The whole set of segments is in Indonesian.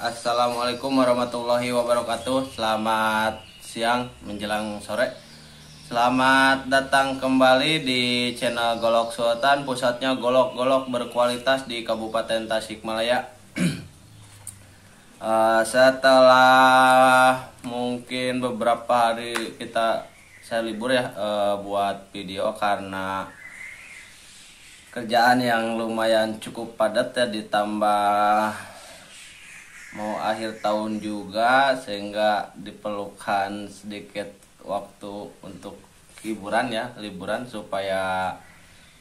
Assalamualaikum warahmatullahi wabarakatuh. Selamat siang menjelang sore. Selamat datang kembali di channel Golok Sultan, pusatnya golok-golok berkualitas di Kabupaten Tasikmalaya. Setelah mungkin beberapa hari saya libur ya, buat video karena kerjaan yang lumayan cukup padat ya, ditambah mau akhir tahun juga, sehingga diperlukan sedikit waktu untuk liburan supaya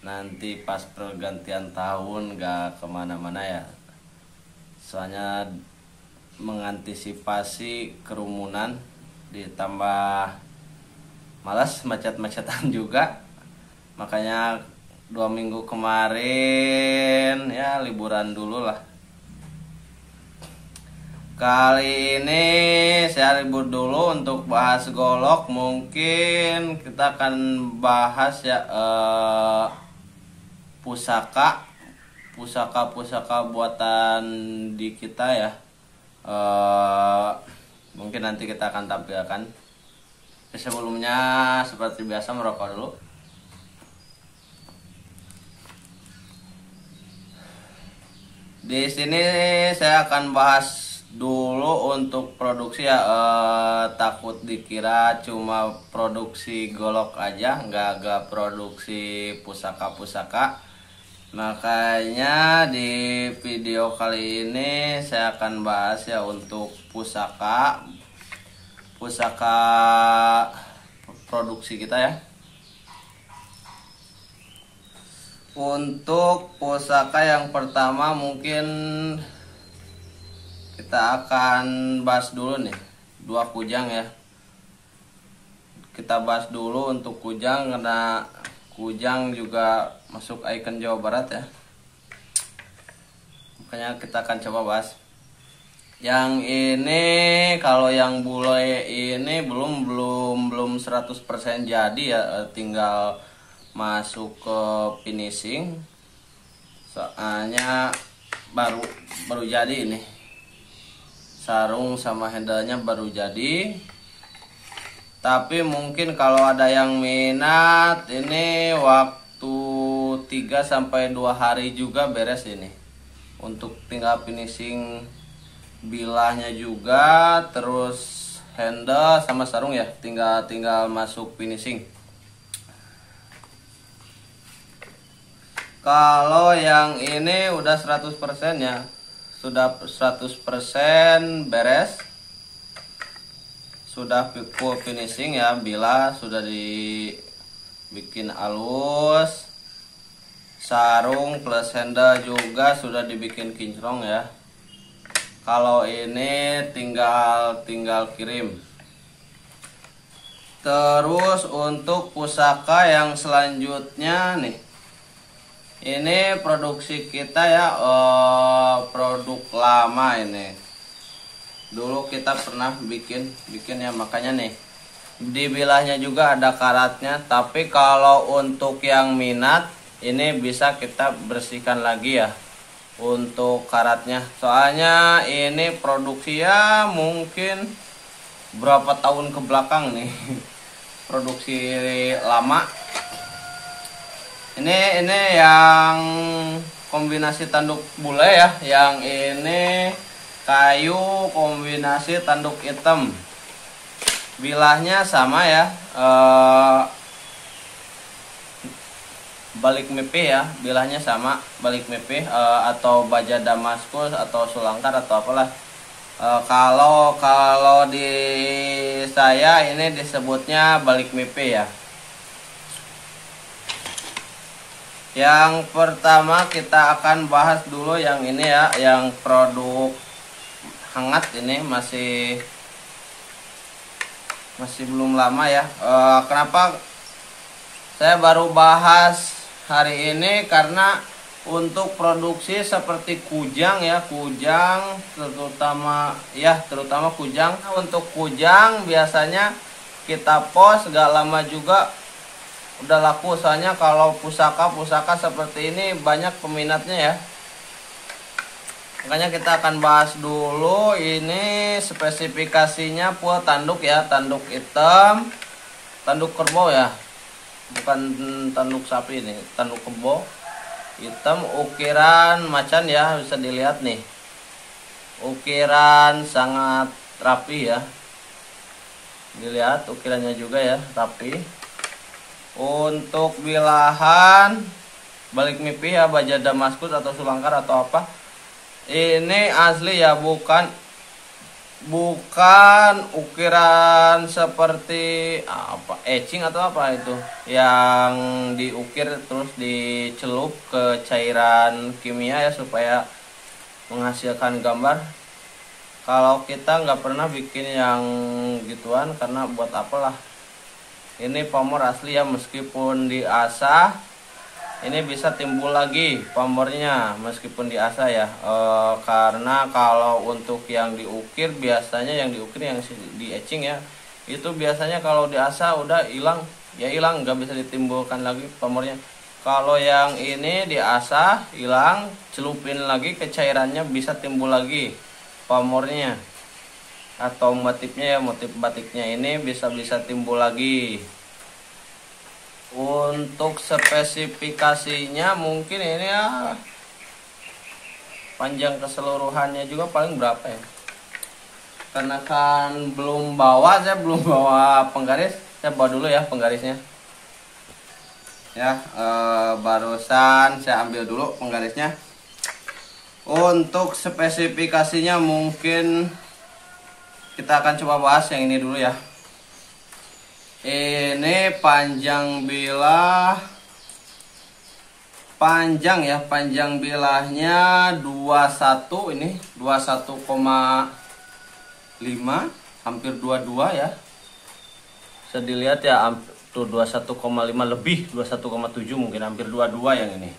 nanti pas pergantian tahun gak kemana-mana ya, soalnya mengantisipasi kerumunan, ditambah malas macet-macetan juga. Makanya 2 minggu kemarin ya liburan dulu lah. Kali ini saya libur dulu untuk bahas golok. Mungkin kita akan bahas ya pusaka buatan di kita ya. Mungkin nanti kita akan tampilkan. Sebelumnya seperti biasa merokok dulu. Di sini saya akan bahas dulu untuk produksi ya, takut dikira cuma produksi golok aja, nggak produksi pusaka-pusaka. Makanya di video kali ini saya akan bahas ya untuk pusaka produksi kita ya. Untuk pusaka yang pertama mungkin kita akan bahas dulu nih, 2 kujang ya. Kita bahas dulu untuk kujang karena kujang juga masuk ikon Jawa Barat ya. Makanya kita akan coba bahas. Yang ini, kalau yang bule ini belum 100% jadi ya, tinggal masuk ke finishing. Soalnya baru jadi ini. Sarung sama handle-nya baru jadi. Tapi mungkin kalau ada yang minat, ini waktu 3-2 hari juga beres ini. Untuk tinggal finishing bilahnya juga, terus handle sama sarung ya, tinggal masuk finishing. Kalau yang ini udah 100% ya, sudah 100% beres, sudah full finishing ya, bila sudah dibikin halus, sarung plus handle juga sudah dibikin kinclong ya. Kalau ini tinggal kirim. Terus untuk pusaka yang selanjutnya nih, ini produksi kita ya, produk lama ini. Dulu kita pernah bikin ya, makanya nih di bilahnya juga ada karatnya. Tapi kalau untuk yang minat, ini bisa kita bersihkan lagi ya untuk karatnya. Soalnya ini produksi ya mungkin berapa tahun ke belakang nih. Produksi lama. Ini yang kombinasi tanduk bule ya, yang ini kayu kombinasi tanduk hitam. Bilahnya sama ya, balik mepe ya, bilahnya sama, balik mepe atau baja damaskus atau sulangkar atau apalah. Kalau di saya ini disebutnya balik mepe ya. Yang pertama kita akan bahas dulu yang ini ya, yang produk hangat ini, masih belum lama ya. Kenapa saya baru bahas hari ini? Karena untuk produksi seperti kujang ya, terutama kujang. Untuk kujang biasanya kita post gak lama juga udah laku. Soalnya kalau pusaka seperti ini banyak peminatnya ya. Makanya kita akan bahas dulu ini spesifikasinya full tanduk ya, tanduk hitam, tanduk kerbau ya, bukan tanduk sapi ini, tanduk kerbau hitam, ukiran macan ya, bisa dilihat nih, ukiran sangat rapi ya, dilihat ukirannya juga ya, rapi. Untuk bilahan balik mimpi ya, baja Damaskus atau sulangkar atau apa, ini asli ya, bukan ukiran seperti apa, etching atau apa itu yang diukir terus dicelup ke cairan kimia ya supaya menghasilkan gambar. Kalau kita nggak pernah bikin yang gituan, karena buat apalah. Ini pamor asli ya, meskipun diasah ini bisa timbul lagi pamornya meskipun diasah ya. Karena kalau untuk yang diukir, biasanya yang diukir yang di etching ya, itu biasanya kalau diasah udah hilang ya, hilang, nggak bisa ditimbulkan lagi pamornya. Kalau yang ini diasah hilang, celupin lagi ke cairannya, bisa timbul lagi pamornya atau motifnya ya, motif batiknya ini bisa timbul lagi. Untuk spesifikasinya mungkin ini ya, panjang keseluruhannya juga paling berapa ya, karena kan saya belum bawa penggaris. Saya bawa dulu ya penggarisnya ya. Barusan saya ambil dulu penggarisnya. Untuk spesifikasinya mungkin kita akan coba bahas yang ini dulu ya. Ini panjang bilah, panjang ya, panjang bilahnya 21, ini 21,5, hampir 22 ya. Bisa dilihat ya, tuh 21,5 lebih, 21,7 mungkin, hampir 22 yang ini.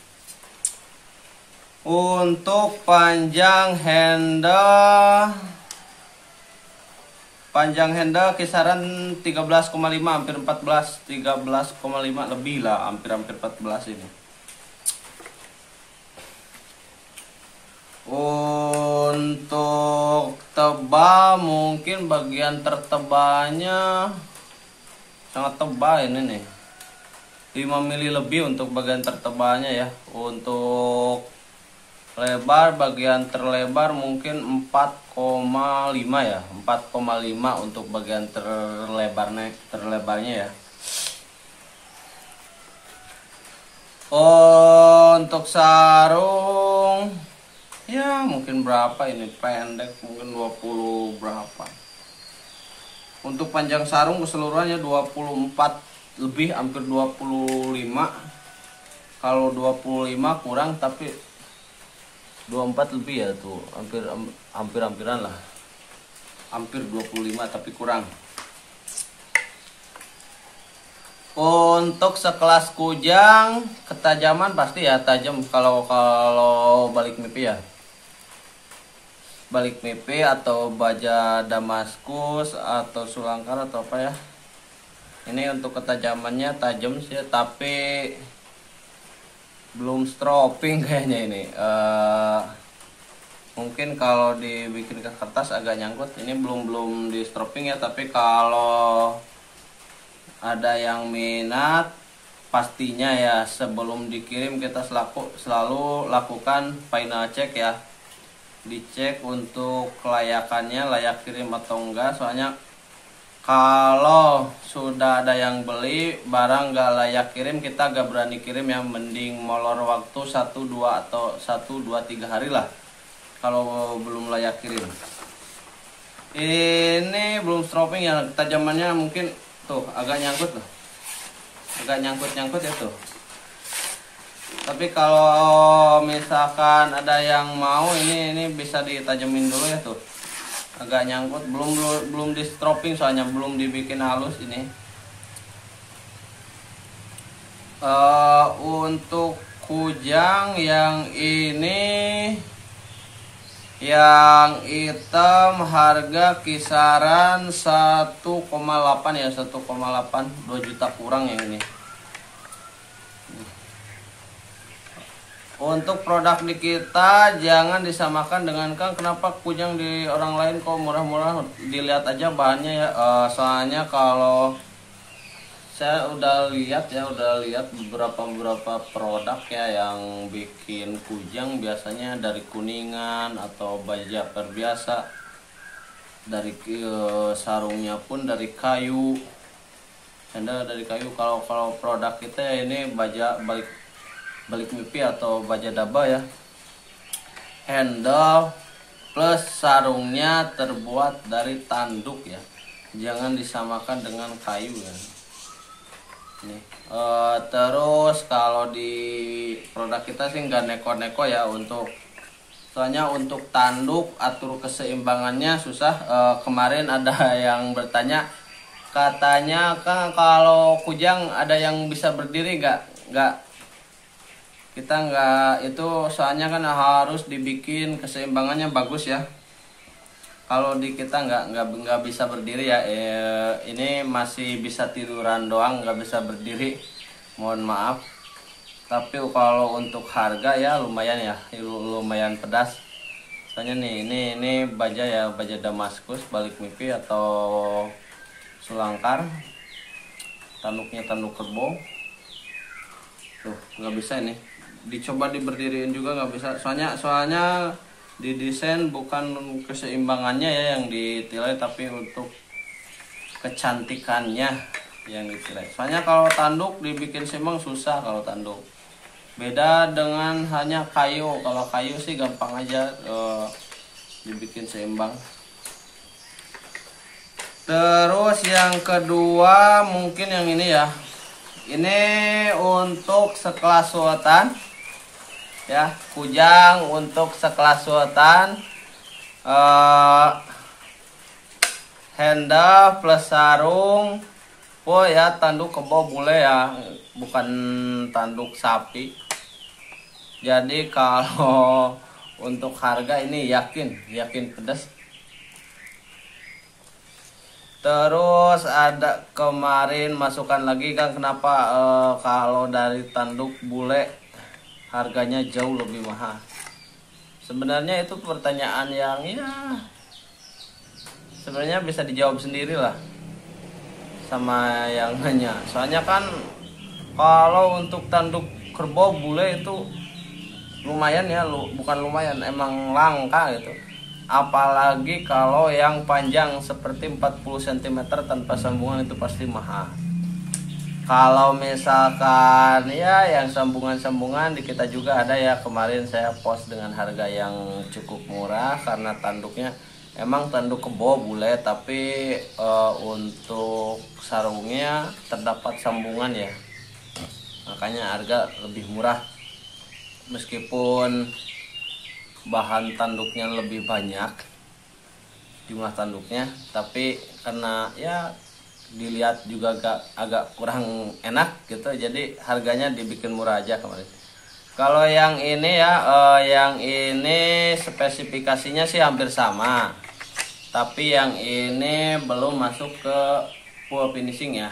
Untuk panjang handle kisaran 13,5, hampir 14, 13,5 lebih lah, hampir 14 ini. Untuk tebal, mungkin bagian tertebalnya sangat tebal ini nih, 5 mili lebih untuk bagian tertebalnya ya. Untuk lebar, bagian terlebar mungkin 4,5 ya, 4,5 untuk bagian terlebarnya ya. Untuk sarung ya mungkin berapa ini, pendek mungkin 20 berapa. Untuk panjang sarung keseluruhannya 24 lebih, hampir 25. Kalau 25 kurang, tapi 24 lebih ya, tuh hampiran lah, hampir 25 tapi kurang. Untuk sekelas kujang, ketajaman pasti ya tajam kalau balik mimpi ya, balik mimpi atau baja Damaskus atau sulangkar atau apa ya. Ini untuk ketajamannya tajam sih, tapi belum stropping kayaknya ini. Mungkin kalau dibikin ke kertas agak nyangkut. Ini belum di stropping ya, tapi kalau ada yang minat, pastinya ya sebelum dikirim kita selalu lakukan final check ya. Dicek untuk kelayakannya, layak kirim atau enggak. Soalnya kalau sudah ada yang beli barang gak layak kirim, kita gak berani kirim ya. Mending molor waktu 1, 2 atau 1, 2, 3 hari lah kalau belum layak kirim. Ini belum stropping ya, ketajamannya mungkin tuh agak nyangkut loh, agak nyangkut ya tuh. Tapi kalau misalkan ada yang mau, ini bisa ditajamin dulu ya tuh. Agak nyangkut, belum di stropping soalnya, belum dibikin halus ini. Untuk kujang yang ini, yang hitam, harga kisaran 1,8 ya, 1,8, 2 juta kurang yang ini. Untuk produk di kita jangan disamakan dengan Kang. Kenapa kujang di orang lain kok murah-murah? Dilihat aja bahannya ya. Soalnya kalau saya udah lihat beberapa produk ya yang bikin kujang biasanya dari kuningan atau baja perbiasa. Dari sarungnya pun dari kayu. Tenda dari kayu. Kalau produk kita ya ini baja balik mimpi atau baja daba ya, handle plus sarungnya terbuat dari tanduk ya, jangan disamakan dengan kayu ya. Nih terus kalau di produk kita sih nggak neko-neko ya, soalnya untuk tanduk atur keseimbangannya susah. Kemarin ada yang bertanya, katanya Kang kalau kujang ada yang bisa berdiri nggak. Kita nggak itu, soalnya kan harus dibikin keseimbangannya bagus ya. Kalau di kita nggak bisa berdiri ya. Ini masih bisa tiduran doang, nggak bisa berdiri. Mohon maaf. Tapi kalau untuk harga ya lumayan pedas. Soalnya nih ini baja ya, baja Damaskus balik mimpi atau sulangkar. Tanduknya tanduk kerbau. Tuh nggak bisa ini. Dicoba diberdiriin juga nggak bisa, soalnya didesain bukan keseimbangannya ya yang ditilai, tapi untuk kecantikannya yang ditilai. Soalnya kalau tanduk dibikin seimbang susah. Kalau tanduk beda dengan hanya kayu. Kalau kayu sih gampang aja dibikin seimbang. Terus yang kedua mungkin yang ini ya, ini untuk sekelas sultan ya, kujang untuk sekelas sultan, handle plus sarung, ya tanduk kebo bule ya, bukan tanduk sapi. Jadi kalau untuk harga ini yakin pedas. Terus ada kemarin masukan lagi Kang, kenapa kalau dari tanduk bule harganya jauh lebih mahal. Sebenarnya itu pertanyaan yang ya sebenarnya bisa dijawab sendiri lah sama yang nanya. Soalnya kan kalau untuk tanduk kerbau bule itu lumayan ya, bukan lumayan, emang langka gitu. Apalagi kalau yang panjang seperti 40 cm tanpa sambungan itu pasti mahal. Kalau misalkan ya yang sambungan-sambungan di kita juga ada ya, kemarin saya post dengan harga yang cukup murah karena tanduknya emang tanduk kebo bule, tapi untuk sarungnya terdapat sambungan ya, makanya harga lebih murah. Meskipun bahan tanduknya lebih banyak jumlah tanduknya, tapi karena ya dilihat juga agak kurang enak gitu, jadi harganya dibikin murah aja kemarin. Kalau yang ini ya, yang ini spesifikasinya sih hampir sama, tapi yang ini belum masuk ke full finishing ya,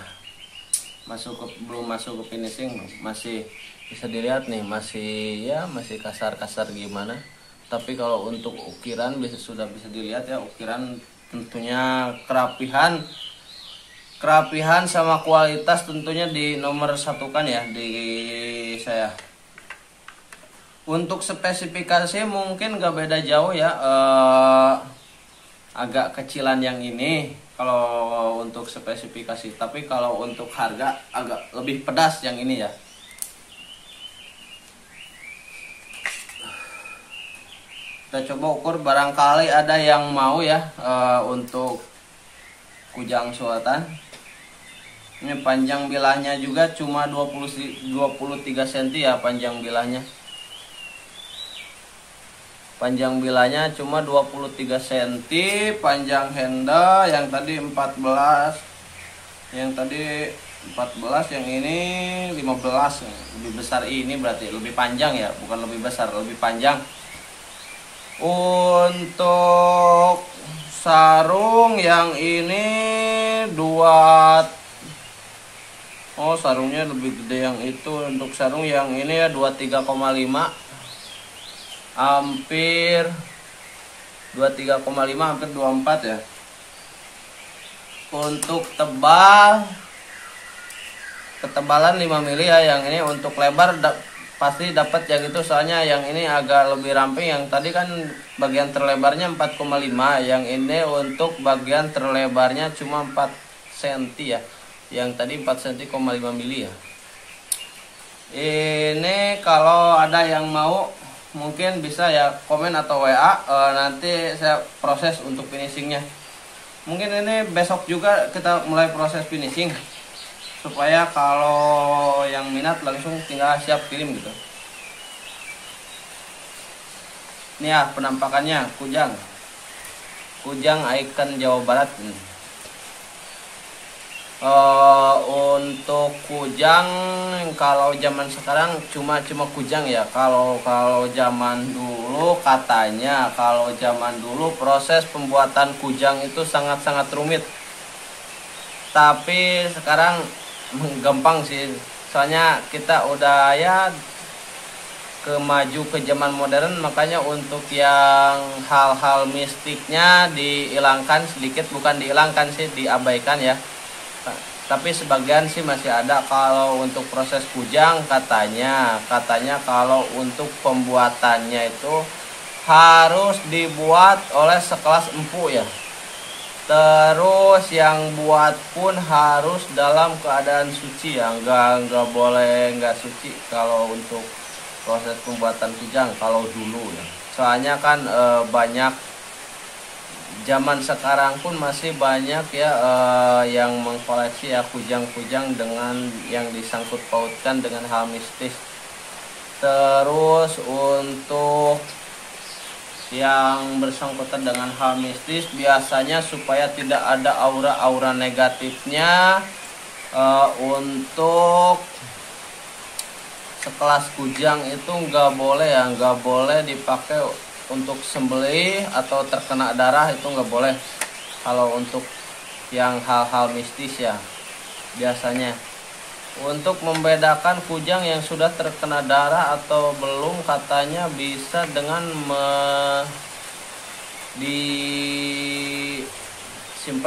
belum masuk ke finishing, masih bisa dilihat nih, masih kasar-kasar gimana. Tapi kalau untuk ukiran sudah bisa dilihat ya, ukiran tentunya kerapihan sama kualitas tentunya di nomor satu kan ya di saya. Untuk spesifikasi mungkin gak beda jauh ya, agak kecilan yang ini kalau untuk spesifikasi, tapi kalau untuk harga agak lebih pedas yang ini ya. Kita coba ukur, barangkali ada yang mau ya untuk kujang sultan. Ini panjang bilahnya juga cuma 23 cm ya, panjang bilahnya. Panjang bilahnya cuma 23 cm, panjang handle yang tadi 14. Yang tadi 14, yang ini 15. Lebih besar ini berarti lebih panjang ya, bukan lebih besar, lebih panjang. Untuk sarung yang ini sarungnya lebih gede yang itu. Untuk sarung yang ini ya 23,5. hampir 23,5 hampir 24 ya. Untuk tebal ketebalan 5 mili ya, yang ini untuk lebar pasti dapat yang itu, soalnya yang ini agak lebih ramping. Yang tadi kan bagian terlebarnya 4,5, yang ini untuk bagian terlebarnya cuma 4 cm ya. Yang tadi 4 cm,5 mili ya. Ini kalau ada yang mau mungkin bisa ya komen atau WA, nanti saya proses untuk finishingnya. Mungkin ini besok juga kita mulai proses finishing, supaya kalau yang minat langsung tinggal siap kirim gitu. Ini ya penampakannya kujang Icon Jawa Barat ini. Untuk kujang kalau zaman sekarang cuma kujang ya. Kalau zaman dulu katanya, kalau zaman dulu proses pembuatan kujang itu sangat rumit. Tapi sekarang gampang sih, soalnya kita udah ya maju ke zaman modern, makanya untuk yang hal-hal mistiknya dihilangkan sedikit, bukan dihilangkan sih, diabaikan ya. Tapi sebagian sih masih ada. Kalau untuk proses kujang katanya kalau untuk pembuatannya itu harus dibuat oleh sekelas empu ya. Terus yang buat pun harus dalam keadaan suci ya, nggak boleh nggak suci kalau untuk proses pembuatan kujang kalau dulu ya. Soalnya kan banyak, zaman sekarang pun masih banyak ya yang mengkoleksi ya kujang-kujang dengan yang disangkut pautkan dengan hal mistis. Terus untuk yang bersangkutan dengan hal mistis biasanya supaya tidak ada aura-aura negatifnya, untuk sekelas kujang itu nggak boleh dipakai untuk sembelih atau terkena darah, itu nggak boleh. Kalau untuk yang hal-hal mistis ya, biasanya untuk membedakan kujang yang sudah terkena darah atau belum, katanya bisa dengan disimpan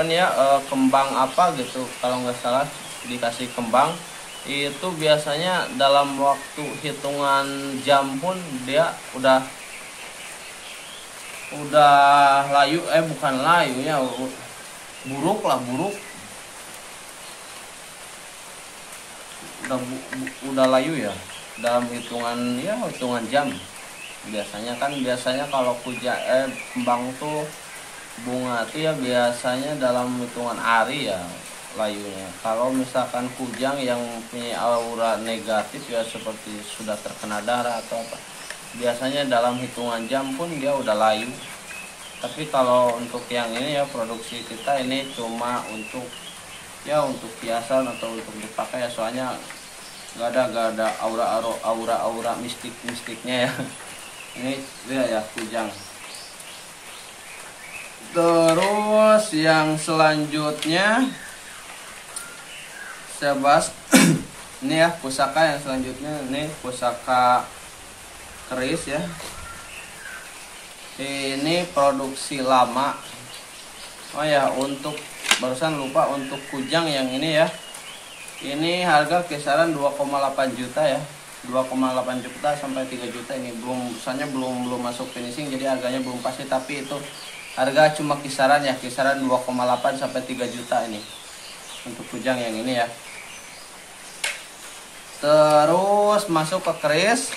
ya kembang apa gitu, kalau nggak salah dikasih kembang itu biasanya dalam waktu hitungan jam pun dia udah layu, bukan layu ya, buruk udah layu ya dalam hitungan jam. Biasanya kalau kembang tuh bunga tuh ya biasanya dalam hitungan hari ya layunya. Kalau misalkan kujang yang punya aura negatif ya seperti sudah terkena darah atau apa, biasanya dalam hitungan jam pun dia udah layu. Tapi kalau untuk yang ini ya produksi kita ini cuma untuk hiasan atau untuk dipakai ya, soalnya nggak ada aura mistiknya ya. Ini dia ya kujang. Terus yang selanjutnya saya bahas ini ya pusaka yang selanjutnya, ini pusaka keris ya. Ini produksi lama. Oh ya, untuk barusan lupa, untuk kujang yang ini ya, ini harga kisaran 2,8 juta ya, 2,8 juta sampai 3 juta. Ini misalnya belum masuk finishing, jadi harganya belum pasti, tapi itu harga cuma kisaran 2,8 sampai 3 juta ini untuk kujang yang ini ya. Terus masuk ke keris.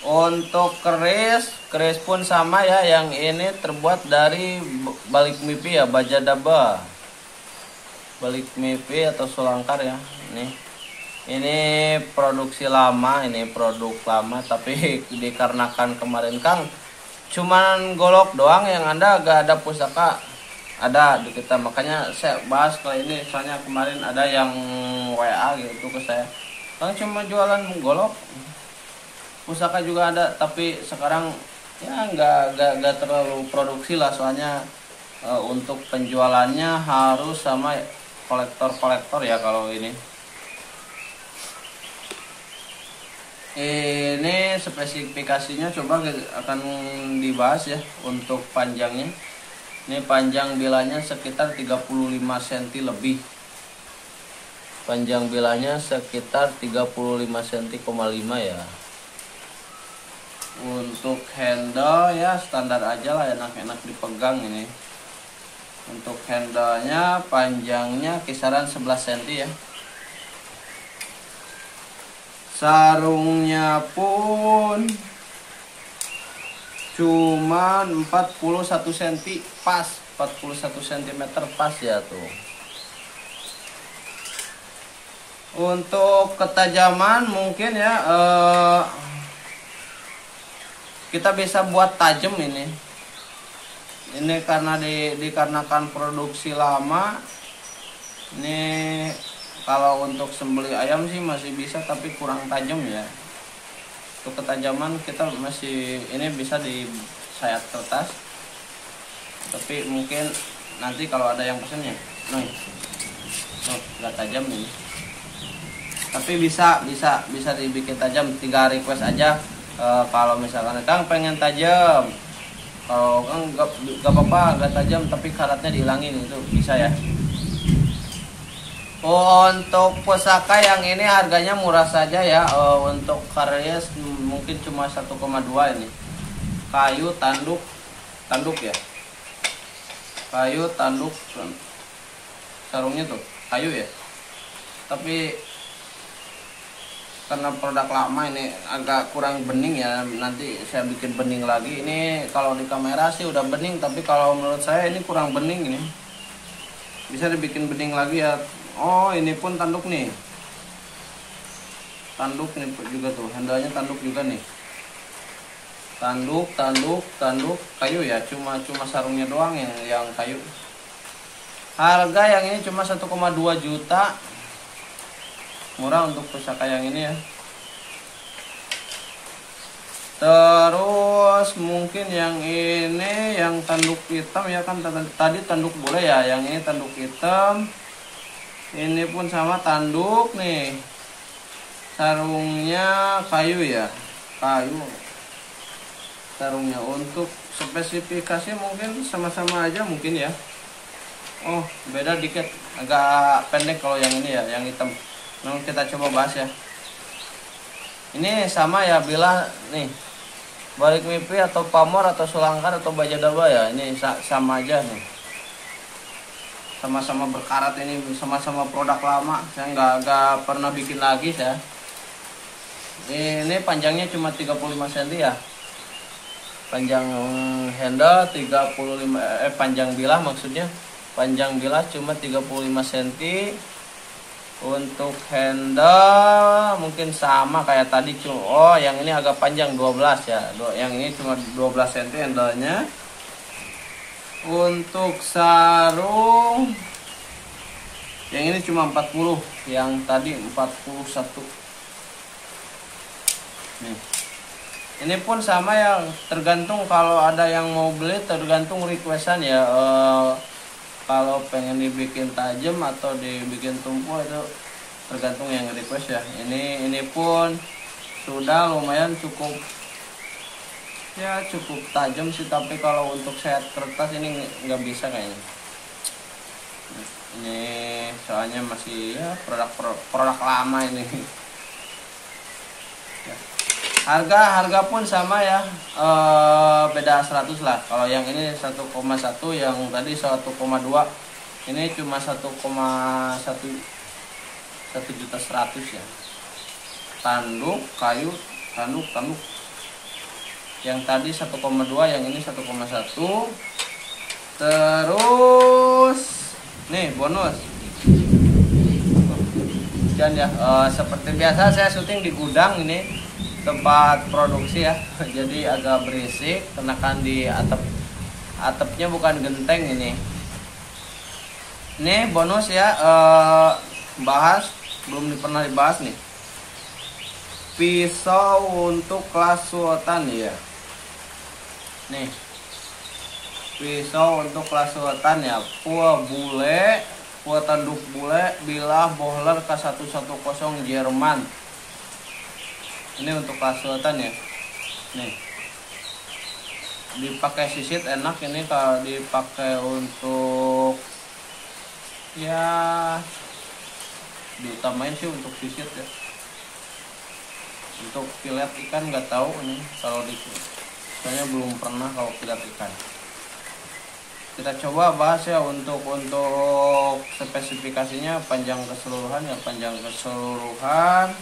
Untuk keris pun sama ya, yang ini terbuat dari balik mipi ya, baja daba, balik mipi atau sulangkar ya. Ini produksi lama, ini produk lama, tapi dikarenakan kemarin Kang cuman golok doang yang gak ada pusaka ada di kita, makanya saya bahas kali ini. Soalnya kemarin ada yang WA gitu ke saya, Kang cuma jualan golok, pusaka juga ada, tapi sekarang ya nggak terlalu produksi lah, soalnya untuk penjualannya harus sama kolektor ya kalau ini. Ini spesifikasinya coba akan dibahas ya. Untuk panjangnya, ini panjang bilanya sekitar 35 cm lebih. Panjang bilanya sekitar 35 cm,5 ya. Untuk handle ya standar aja lah, enak-enak dipegang ini. Untuk handle-nya panjangnya kisaran 11 cm ya. Sarungnya pun cuman 41 cm pas, 41 cm pas ya tuh. Untuk ketajaman mungkin ya kita bisa buat tajam ini. Ini karena dikarenakan produksi lama. Ini kalau untuk sembelih ayam sih masih bisa, tapi kurang tajam ya. Untuk ketajaman kita masih ini bisa di sayat kertas. Tapi mungkin nanti kalau ada yang pesennya, nggak tajam ini. Tapi bisa dibikin tajam, 3 request aja. Kalau misalkan Kang pengen tajam, kalau Kang gak apa-apa gak tajam tapi karatnya dihilangin, itu bisa ya. Untuk pusaka yang ini harganya murah saja ya. Untuk karetnya mungkin cuma 1,2 ini. Kayu tanduk ya. Kayu tanduk, sarungnya tuh kayu ya. Tapi karena produk lama ini agak kurang bening ya, nanti saya bikin bening lagi. Ini kalau di kamera sih udah bening, tapi kalau menurut saya ini kurang bening ini. Bisa dibikin bening lagi ya. Oh, ini pun tanduk nih. Tanduk nih juga tuh, handle-nya tanduk juga nih. Tanduk kayu ya, cuma sarungnya doang yang kayu. Harga yang ini cuma 1,2 juta. Murah untuk pusaka yang ini ya. Terus mungkin yang ini yang tanduk hitam ya, kan tadi tanduk bule ya, yang ini tanduk hitam. Ini pun sama tanduk nih. Sarungnya kayu ya, kayu sarungnya. Untuk spesifikasi mungkin sama-sama aja mungkin ya. Oh, beda dikit, agak pendek kalau yang ini ya, yang hitam. Nah, kita coba bahas ya. Ini sama ya, bila nih balik mimpi atau pamor atau selangkar atau bajadaba ya, ini sama aja nih. Sama-sama berkarat, ini sama-sama produk lama. Saya nggak pernah bikin lagi ya. Ini panjangnya cuma 35 cm ya. Panjang handle 35 panjang bilah maksudnya. Panjang bilah cuma 35 cm. Untuk handle mungkin sama kayak tadi, oh yang ini agak panjang 12 ya. Yang ini cuma 12 cm handlenya. Untuk sarung yang ini cuma 40, yang tadi 41. Nih. Ini pun sama ya, tergantung kalau ada yang mau beli, tergantung requestan ya. Kalau pengen dibikin tajam atau dibikin tumpul itu tergantung yang request ya. Ini pun sudah lumayan cukup ya, cukup tajam sih, tapi kalau untuk sayat kertas ini nggak bisa kayaknya. Ini soalnya masih ya produk lama ini. Harga pun sama ya, beda 100 lah. Kalau yang ini 1,1, yang tadi 1,2. Ini cuma 1,1 ya. Tanduk kayu, tanduk. Yang tadi 1,2, yang ini 1,1. Terus nih bonus. Dan ya seperti biasa saya syuting di gudang ini, tempat produksi ya. Jadi agak berisik, kenakan di atapnya bukan genteng ini. Ini bonus ya, bahas belum pernah dibahas nih. Pisau untuk kelas sultan ya. Nih. Pisau untuk kelas sultan ya. Pua bule, pua tanduk bule, bilah bohler K110 Jerman. Ini untuk kesultan ya. Nih, dipakai sisit enak. Ini kalau dipakai untuk ya diutamain sih untuk sisit ya. Untuk filet ikan nggak tahu ini kalau di, soalnya belum pernah kalau filet ikan. Kita coba bahas ya untuk spesifikasinya. Panjang keseluruhan ya, panjang keseluruhan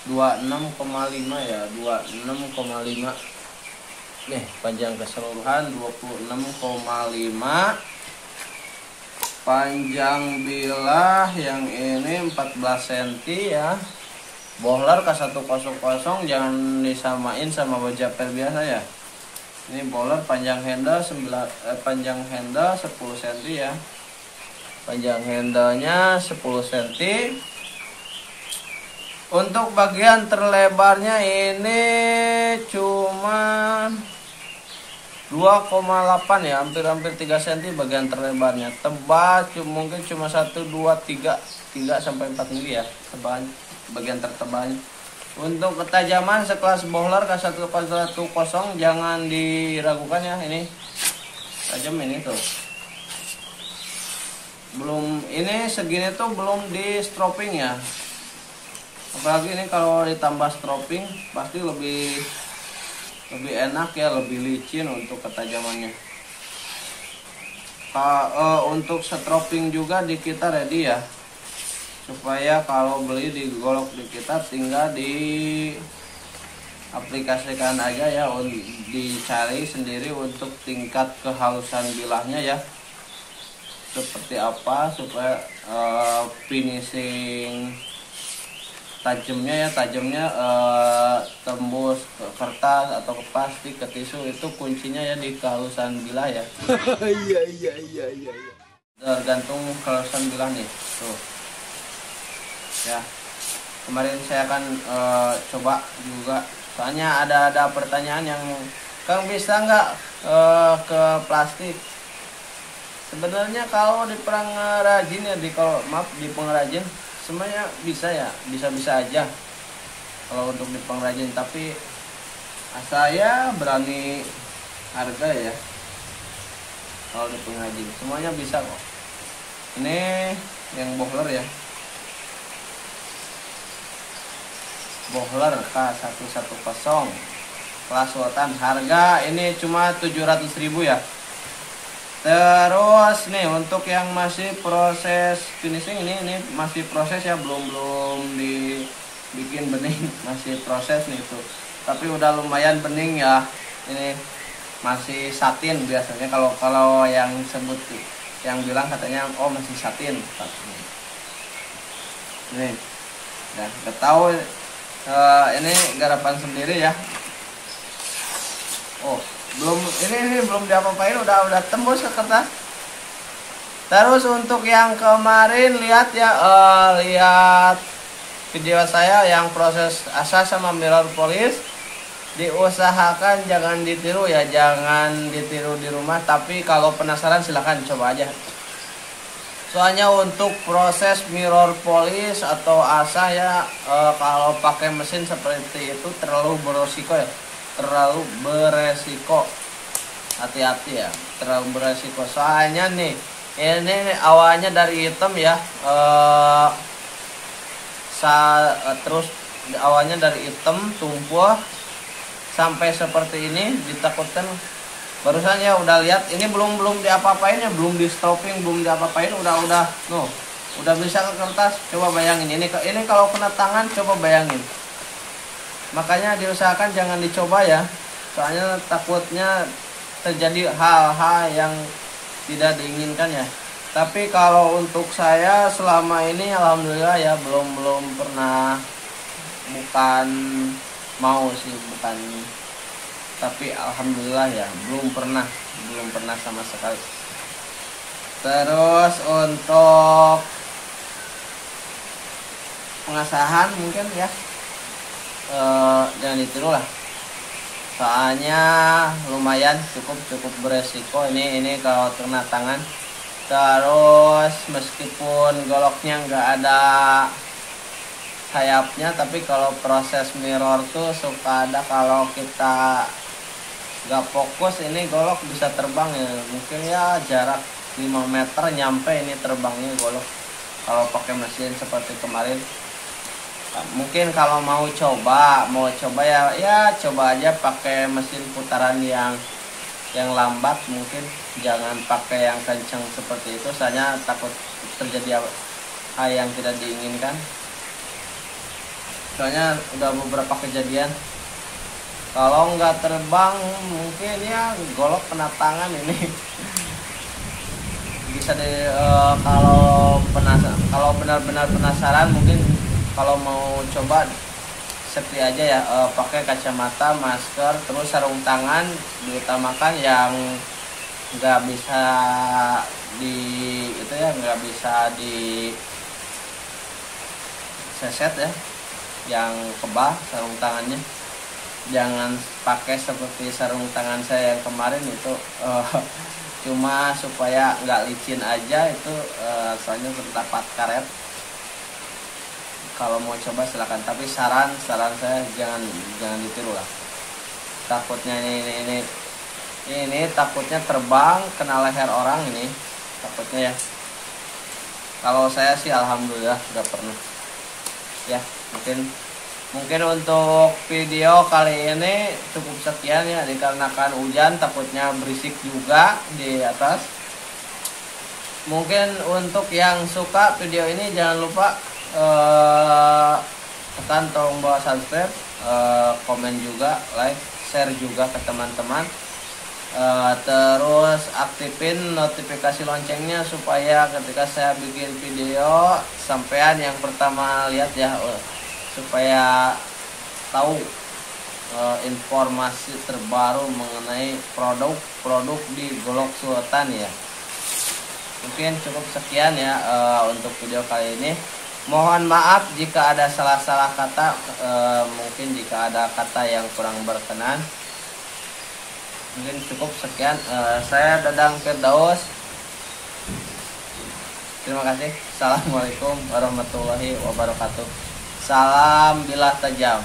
26,5 ya, 26,5. Nih, panjang keseluruhan 26,5. Panjang bilah yang ini 14 cm ya. Bohler K100 jangan disamain sama bajaper biasa ya. Ini bohler panjang handle 10 cm ya. Panjang handlenya 10 cm. Untuk bagian terlebarnya ini cuma 2,8 ya, hampir 3 cm bagian terlebarnya. Tebal mungkin cuma 1, 2, 3 sampai 4 mili ya tebalan bagian tertebalnya. Untuk ketajaman sekelas bohler K100 jangan diragukan ya, ini tajam ini tuh. Belum ini segini tuh belum di stropping ya. Apalagi ini kalau ditambah stropping pasti lebih enak ya, lebih licin untuk ketajamannya. Untuk stropping juga di kita ready ya, supaya kalau beli di golok di kita tinggal di aplikasikan aja ya, dicari sendiri untuk tingkat kehalusan bilahnya ya seperti apa, supaya finishing tajamnya tembus ke kertas atau ke plastik, ke tisu, itu kuncinya ya di kehalusan bilah ya. Iya. Tergantung kehalusan bilah nih tuh ya. Kemarin saya akan coba juga, soalnya ada pertanyaan yang, Kang bisa nggak ke plastik? Sebenarnya kalau di pengrajin ya, di pengrajin semuanya bisa ya, bisa aja kalau untuk di pengrajin, tapi saya berani harga ya. Kalau di pengrajin semuanya bisa kok. Ini yang bohler ya, bohler K110 kelas sultan, harga ini cuma 700.000 ya. Terus nih untuk yang masih proses finishing, ini masih proses ya, belum dibikin bening, masih proses nih tuh. Tapi udah lumayan bening ya. Ini masih satin biasanya, kalau yang sebut yang bilang katanya oh masih satin. Nih, dan kita tahu ini garapan sendiri ya. Oh, ini belum diapa-apain udah tembus ke kertas. Terus untuk yang kemarin lihat ya, lihat video saya yang proses asa sama mirror polish, diusahakan jangan ditiru ya, jangan ditiru di rumah. Tapi kalau penasaran silahkan coba aja. Soalnya untuk proses mirror polish atau asa ya, kalau pakai mesin seperti itu terlalu beresiko ya. Terlalu beresiko, hati-hati ya, terlalu beresiko. Soalnya nih, ini awalnya dari hitam ya, terus awalnya dari hitam tumpul sampai seperti ini, ditakutkan. Barusan ya udah lihat, ini belum diapa-apain ya, belum di stopping, belum diapa-apain, udah bisa ke kertas. Coba bayangin, ini kalau kena tangan, coba bayangin. Makanya diusahakan jangan dicoba ya, soalnya takutnya terjadi hal-hal yang tidak diinginkan ya. Tapi kalau untuk saya selama ini alhamdulillah ya, belum pernah, bukan mau sih, bukan, tapi alhamdulillah ya belum pernah sama sekali. Terus untuk pengasahan mungkin ya, jangan ditiru lah, soalnya lumayan cukup beresiko ini kalau kena tangan. Terus meskipun goloknya nggak ada sayapnya, tapi kalau proses mirror tuh suka ada kalau kita nggak fokus ini golok bisa terbang ya, mungkin ya jarak 5 meter nyampe ini terbangnya golok kalau pakai mesin seperti kemarin. Nah, mungkin kalau mau coba ya coba aja pakai mesin putaran yang lambat, mungkin jangan pakai yang kencang seperti itu, soalnya takut terjadi hal yang tidak diinginkan. Soalnya udah beberapa kejadian kalau nggak terbang mungkin ya golok kena tangan ini. Bisa kalau benar-benar penasaran, mungkin kalau mau coba safety aja ya, pakai kacamata, masker, terus sarung tangan, diutamakan yang nggak bisa nggak bisa di seset ya, yang kebal sarung tangannya. Jangan pakai seperti sarung tangan saya yang kemarin itu, cuma supaya nggak licin aja itu, soalnya terdapat karet. Kalau mau coba silakan, tapi saran saya jangan ditiru lah. Takutnya ini takutnya terbang kena leher orang ini, takutnya ya. Kalau saya sih alhamdulillah nggak pernah ya. Mungkin untuk video kali ini cukup sekian ya, dikarenakan hujan takutnya berisik juga di atas. Mungkin untuk yang suka video ini jangan lupa tekan tombol subscribe, komen juga, like, share juga ke teman-teman. Terus aktifin notifikasi loncengnya supaya ketika saya bikin video sampean yang pertama lihat ya, supaya tahu informasi terbaru mengenai produk di Golok Sultan ya. Mungkin cukup sekian ya untuk video kali ini. Mohon maaf jika ada salah-salah kata, mungkin jika ada kata yang kurang berkenan. Mungkin cukup sekian. Saya Dadang Firdaus. Terima kasih. Assalamualaikum warahmatullahi wabarakatuh. Salam bilah tajam.